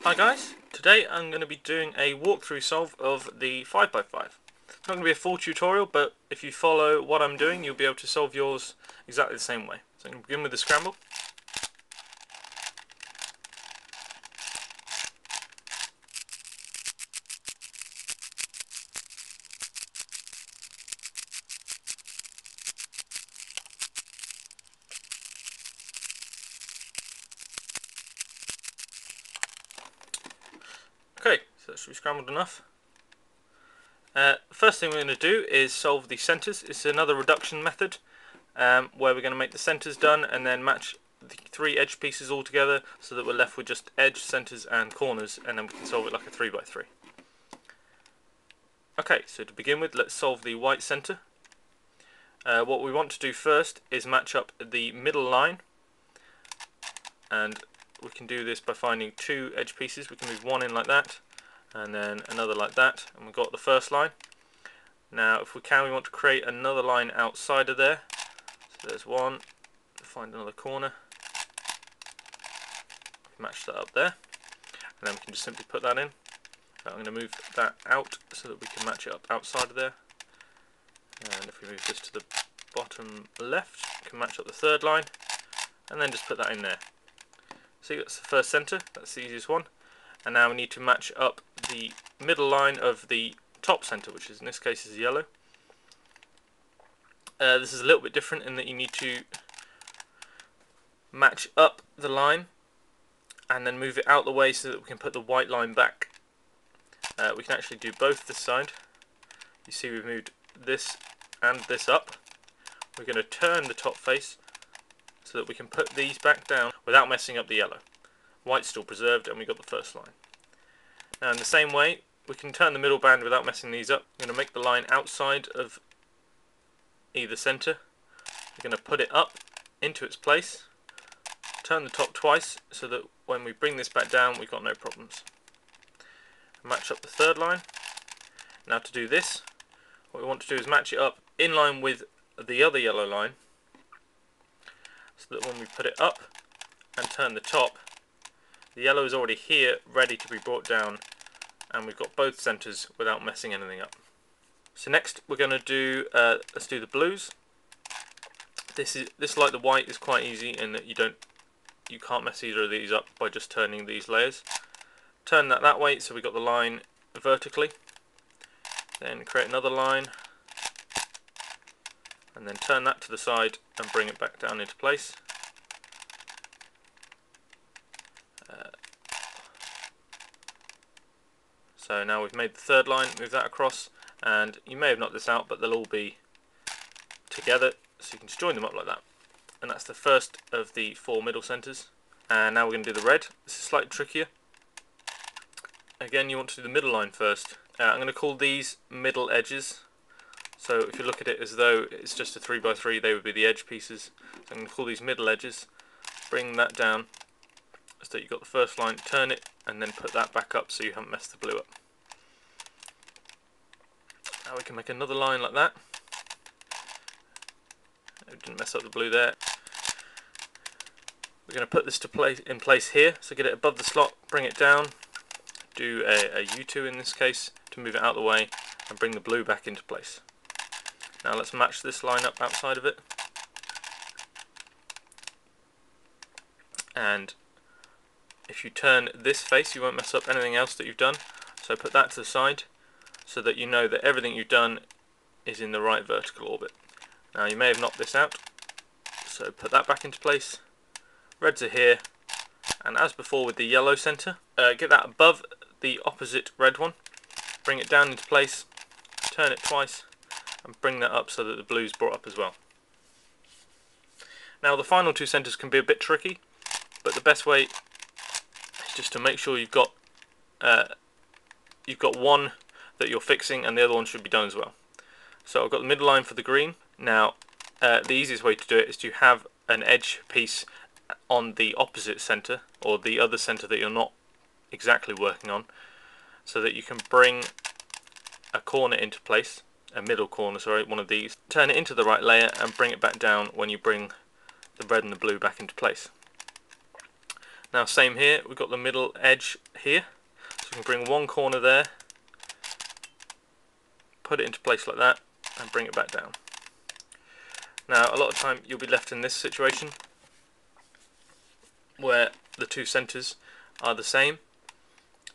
Hi guys, today I'm going to be doing a walkthrough solve of the 5x5. It's not going to be a full tutorial, but if you follow what I'm doing you'll be able to solve yours exactly the same way. So I'm going to begin with the scramble. Okay, so that should be scrambled enough. First thing we're going to do is solve the centres. It's another reduction method where we're going to make the centres done and then match the three edge pieces all together so that we're left with just edge, centres and corners, and then we can solve it like a 3x3. Okay, so to begin with, let's solve the white centre. What we want to do first is match up the middle line, and we can do this by finding two edge pieces. We can move one in like that and then another like that, and we've got the first line. Now if we can, we want to create another line outside of there. So there's one, find another corner, match that up there, and then we can just simply put that in. I'm going to move that out so that we can match it up outside of there. And if we move this to the bottom left, we can match up the third line and then just put that in there. See, that's the first centre, that's the easiest one. And now we need to match up the middle line of the top centre, which is in this case is yellow. This is a little bit different in that you need to match up the line and then move it out the way so that we can put the white line back. We can actually do both this side. You see we've moved this and this up. We're going to turn the top face so that we can put these back down without messing up the yellow. White's still preserved and we've got the first line. Now in the same way we can turn the middle band without messing these up. We're going to make the line outside of either centre. We're going to put it up into its place, turn the top twice so that when we bring this back down we've got no problems. Match up the third line. Now to do this, what we want to do is match it up in line with the other yellow line so that when we put it up and turn the top, the yellow is already here ready to be brought down and we've got both centres without messing anything up. So next we're going to do, let's do the blues. This like the white is quite easy in that you can't mess either of these up by just turning these layers. Turn that way so we've got the line vertically, then create another line and then turn that to the side and bring it back down into place. So now we've made the third line, move that across, and you may have knocked this out but they'll all be together so you can just join them up like that. And that's the first of the four middle centres. And now we're going to do the red. This is slightly trickier. Again, you want to do the middle line first. I'm going to call these middle edges. So if you look at it as though it's just a 3x3, they would be the edge pieces. So I'm going to call these middle edges. Bring that down so that you've got the first line, turn it, and then put that back up so you haven't messed the blue up. Now we can make another line like that. We didn't mess up the blue there. We're going to put this in place here, so get it above the slot, bring it down, do a U2 in this case to move it out of the way and bring the blue back into place. Now let's match this line up outside of it. And if you turn this face you won't mess up anything else that you've done, so put that to the side so that you know that everything you've done is in the right vertical orbit. Now you may have knocked this out, so put that back into place. Reds are here, and as before with the yellow centre, get that above the opposite red one, bring it down into place, turn it twice and bring that up so that the blue's brought up as well. Now the final two centres can be a bit tricky, but the best way is just to make sure you've got one that you're fixing and the other one should be done as well. So I've got the middle line for the green. Now the easiest way to do it is to have an edge piece on the opposite centre, or the other centre that you're not exactly working on, so that you can bring a corner into place, a middle corner, sorry, one of these, turn it into the right layer and bring it back down when you bring the red and the blue back into place. Now same here, we've got the middle edge here, so we can bring one corner there, put it into place like that, and bring it back down. Now a lot of time you'll be left in this situation where the two centres are the same,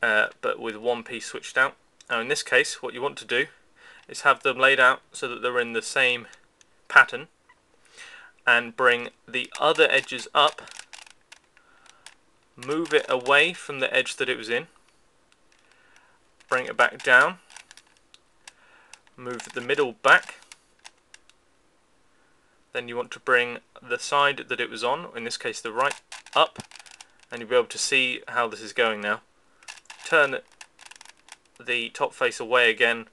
but with one piece switched out. Now in this case, what you want to do is have them laid out so that they're in the same pattern, and bring the other edges up, move it away from the edge that it was in, bring it back down, move the middle back, then you want to bring the side that it was on, in this case the right, up, and you'll be able to see how this is going now. Turn the top face away again,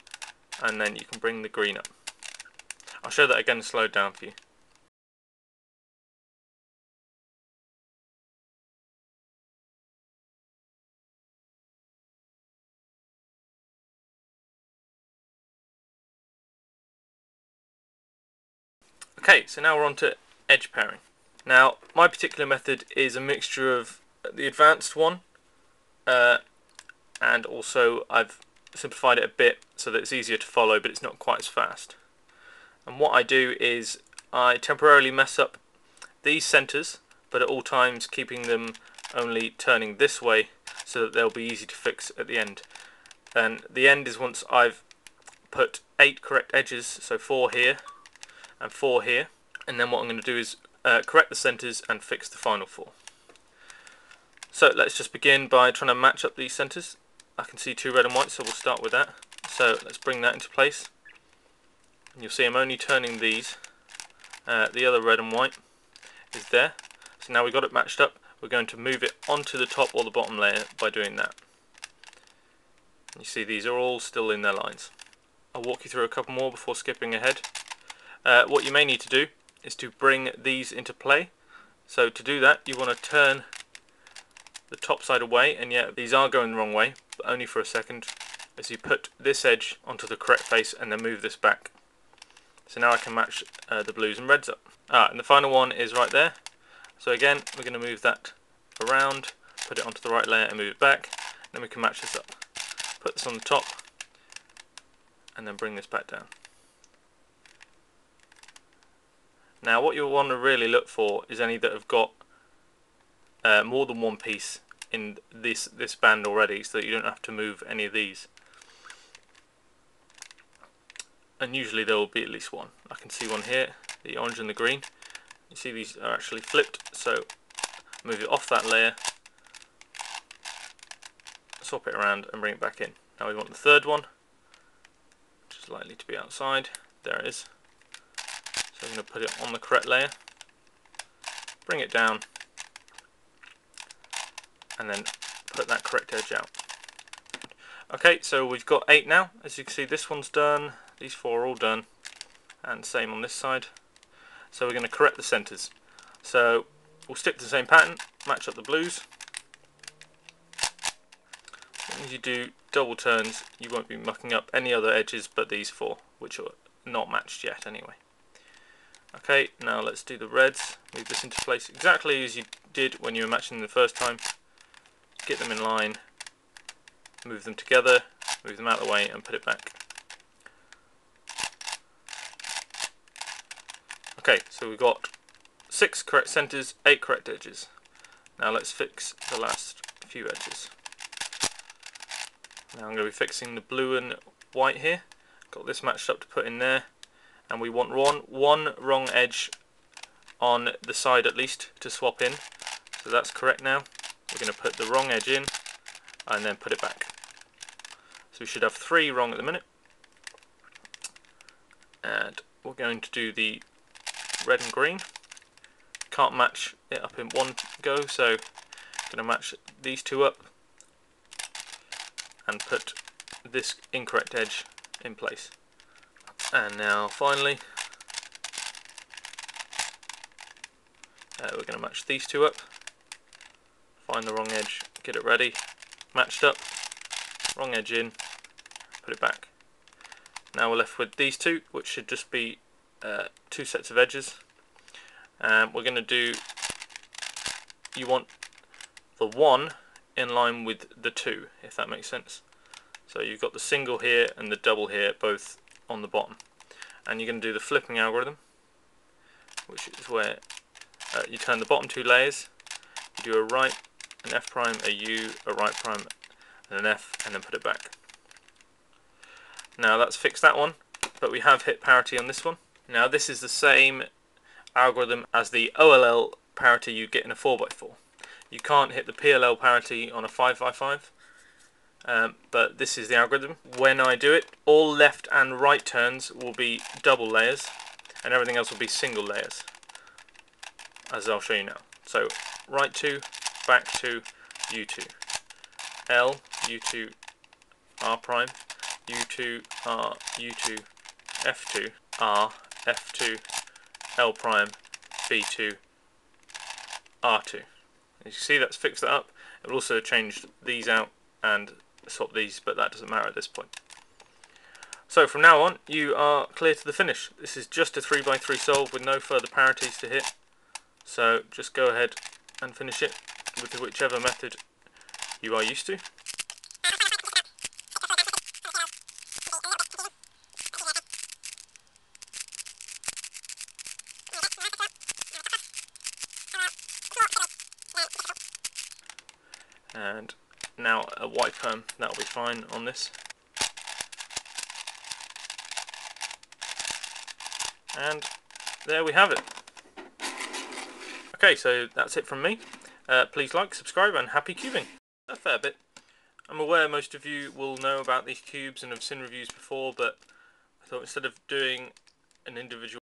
and then you can bring the green up. I'll show that again slowed down for you. Okay, so now we're on to edge pairing. Now, my particular method is a mixture of the advanced one, and also I've simplified it a bit so that it's easier to follow, but it's not quite as fast. And what I do is I temporarily mess up these centres, but at all times keeping them only turning this way so that they'll be easy to fix at the end. And the end is once I've put 8 correct edges, so 4 here and 4 here, and then what I'm going to do is correct the centres and fix the final 4. So let's just begin by trying to match up these centres. I can see 2 red and white, so we'll start with that. So let's bring that into place. And you'll see I'm only turning these. The other red and white is there. So now we've got it matched up, we're going to move it onto the top or the bottom layer by doing that. You see these are all still in their lines. I'll walk you through a couple more before skipping ahead. What you may need to do is to bring these into play. So to do that, you want to turn the top side away, and yeah, these are going the wrong way, but only for a second, as you put this edge onto the correct face and then move this back. So now I can match the blues and reds up. And the final one is right there. So again, we're going to move that around, put it onto the right layer and move it back, and then we can match this up. Put this on the top, and then bring this back down. Now what you'll want to really look for is any that have got more than one piece in this band already, so that you don't have to move any of these. And usually there will be at least one. I can see one here, the orange and the green. You see these are actually flipped, so move it off that layer, swap it around and bring it back in. Now we want the third one, which is likely to be outside. There it is. So I'm going to put it on the correct layer, bring it down, and then put that correct edge out. Okay, so we've got 8 now. As you can see, this one's done, these 4 are all done, and same on this side. So we're going to correct the centres. So we'll stick to the same pattern, match up the blues. As long as you do double turns, you won't be mucking up any other edges but these 4, which are not matched yet anyway. Okay, now let's do the reds. Move this into place exactly as you did when you were matching them the first time. Get them in line, move them together, move them out of the way and put it back. Okay, so we've got 6 correct centres, 8 correct edges. Now let's fix the last few edges. Now I'm going to be fixing the blue and white here. Got this matched up to put in there, and we want one wrong edge on the side at least to swap in. So that's correct now. We're going to put the wrong edge in and then put it back. So we should have 3 wrong at the minute. And we're going to do the red and green. Can't match it up in one go, so I'm going to match these 2 up and put this incorrect edge in place. And now finally we're going to match these 2 up, find the wrong edge, get it ready, matched up, wrong edge in, put it back. Now we're left with these 2, which should just be 2 sets of edges. We're going to do, you want the 1 in line with the 2, if that makes sense. So you've got the single here and the double here, both on the bottom. And you're going to do the flipping algorithm, which is where you turn the bottom 2 layers, you do a right, an F prime, a U, a right prime, and an F, and then put it back. Now that's fixed that one, but we have hit parity on this one. Now this is the same algorithm as the OLL parity you get in a 4x4. You can't hit the PLL parity on a 5x5. But this is the algorithm. When I do it, all left and right turns will be double layers and everything else will be single layers, as I'll show you now. So right 2, back 2, U2, L, U2, R prime, U2, R, U2, F2, R, F2, L prime, B2, R2. As you see, that's fixed that up. It will also change these out and swap these, but that doesn't matter at this point. So from now on, you are clear to the finish. This is just a 3x3 solve with no further parities to hit. So just go ahead and finish it with whichever method you are used to. And now a white perm, that'll be fine on this. And there we have it. Okay, so that's it from me. Please like, subscribe, and happy cubing. A fair bit. I'm aware most of you will know about these cubes and have seen reviews before, but I thought instead of doing an individual